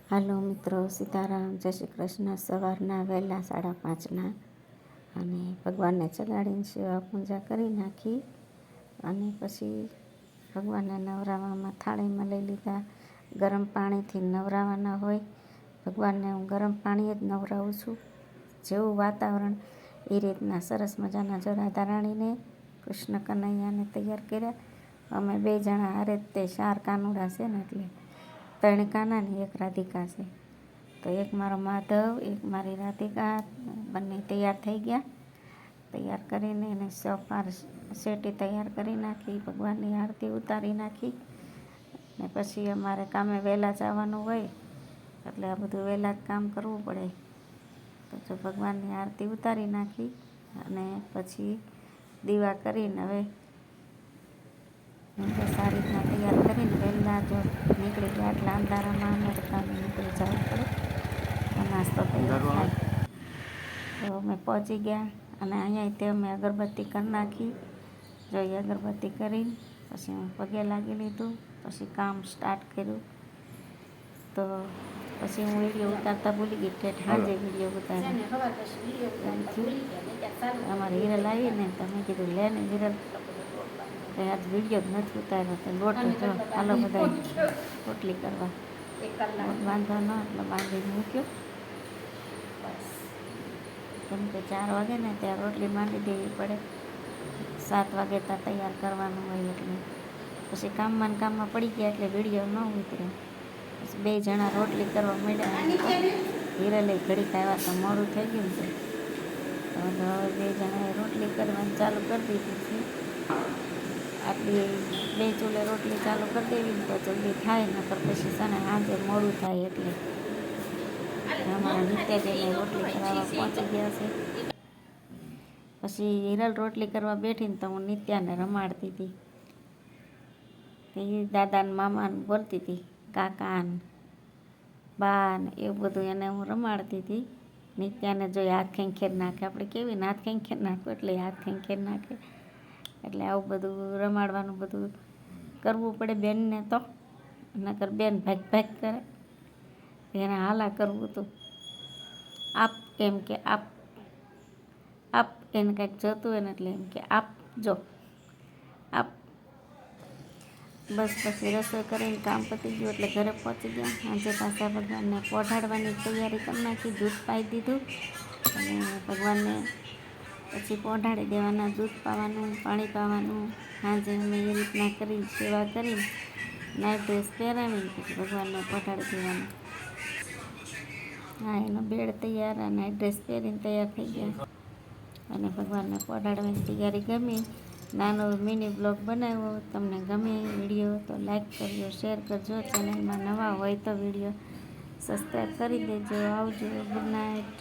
હાલો મિત્રો, સીતારામ, જય શ્રી કૃષ્ણ. સવારના વહેલા 5:30 અને ભગવાનને ચગાડીને સેવા પૂજા કરી નાખી અને પછી ભગવાનને નવરાવામાં થાળીમાં લઈ લીધા. ગરમ પાણીથી નવરાવાના હોય. ભગવાનને હું ગરમ પાણી જ નવરાવું છું. જેવું વાતાવરણ એ રીતના સરસ મજાના જો રાધારાણીને કૃષ્ણ કનૈયાને તૈયાર કર્યા. અમે 2 જણા હારે તે 4 કાનુડા છે ને, એટલે 3 કાના ને 1 રાધિકા છે. તો એક મારો માધવ, એક મારી રાધિકા, બંને તૈયાર થઈ ગયા. તૈયાર કરીને એને સોપાર શેટી તૈયાર કરી નાખી. ભગવાનની આરતી ઉતારી નાખી ને પછી અમારે કામે વહેલા જવાનું હોય એટલે આ બધું વહેલા જ કામ કરવું પડે. તો જો ભગવાનની આરતી ઉતારી નાખી અને પછી દીવા કરીને હવે સારી રીતના તૈયાર કરીને વહેલા જો નીકળી ગયા. એટલે અંધારામાં અમારે કામે નીકળી જવું પડે તો નાસ્તો તૈયાર થાય. તો અમે પહોંચી ગયા અને અહીંયા તે અમે અગરબત્તી કરી નાખી. જો એ અગરબત્તી કરીને પછી હું પગે લાગી લીધું. પછી કામ સ્ટાર્ટ કર્યું. તો પછી હું વિડીયો ઉતારતા ભૂલી ગઈ. ઠેઠ સાંજે વિડીયો ઉતાર્યો. અમારે હિરલ આવીને તો મેં કીધું લે ને હિરલ, આજ વિડીયો જ નથી ઉતાર્યો. તો લોટ જો હાલો બધા રોટલી કરવા. વાંધો ન એટલે બાંધીને મૂક્યો. કેમ કે 4 વાગે ને ત્યાં રોટલી માંડી દેવી પડે. 7 વાગે ત્યાં તૈયાર કરવાનું હોય એટલે પછી કામમાં પડી ગયા એટલે વિડીયો ન ઉતર્યો. પછી 2 જણા રોટલી કરવા માંડ્યા. હિરલે ઘડીક આવ્યા તો મોડું થઈ ગયું છે. તો હવે 2 જણાએ રોટલી કરવાની ચાલુ કરી દીધી છે. આટલી 2 ચૂલે રોટલી ચાલુ કરી દેવી તો જલ્દી થાય, નકર પછી સાને સાંજે મોડું થાય. એટલે અમારા નિત્યાબેન રોટલી કરાવવા પહોંચી ગયા છે. પછી હિરલ રોટલી કરવા બેઠીને તો હું નિત્યાને રમાડતી હતી. એ દાદાને મામાને બોલતી હતી, કાકાને બાને એવું બધું એને હું રમાડતી હતી. નિત્યાને જોઈ હાથ ખેંખેર નાખે. આપણે કેવી હાથ ખેંખેર નાખો એટલે હાથ ખેંખેર નાખે. એટલે આવું બધું રમાડવાનું બધું કરવું પડે બેનને. તો નકર બેન ભાગ કરે. એને હાલા કરવું હતું. આપ એમ કે આપ એને કંઈક જોતું હોય ને એટલે એમ કે આપ જો આપ. બસ પછી રસોઈ કરીને કામ પતી ગયું એટલે ઘરે પહોંચી ગયા. આજે પાછા ભગવાનને પોઢાડવાની તૈયારી કરી નાખી. દૂધ પાઈ દીધું અને ભગવાનને પછી પોઢાડી દેવાના. દૂધ પાવાનું, પાણી પાવાનું. સાંજે અમે એ રીતના કરી સેવા કરી નાઇટ ડ્રેસ પહેરાવીને પછી ભગવાનને પોઢાડી દેવાનું. હા, એનો બેડ તૈયાર, નાઇટ ડ્રેસ પહેરીને તૈયાર થઈ ગયા અને ભગવાનને પોઢાડવાની તૈયારી ગમી. નાનો મિની બ્લોગ બનાવ્યો. તમને ગમે વિડીયો તો લાઈક કરજો, શેર કરજો. ચેનલમાં નવા હોય તો વિડીયો સબસ્ક્રાઈબ કરી દેજો. આવજો. Good night.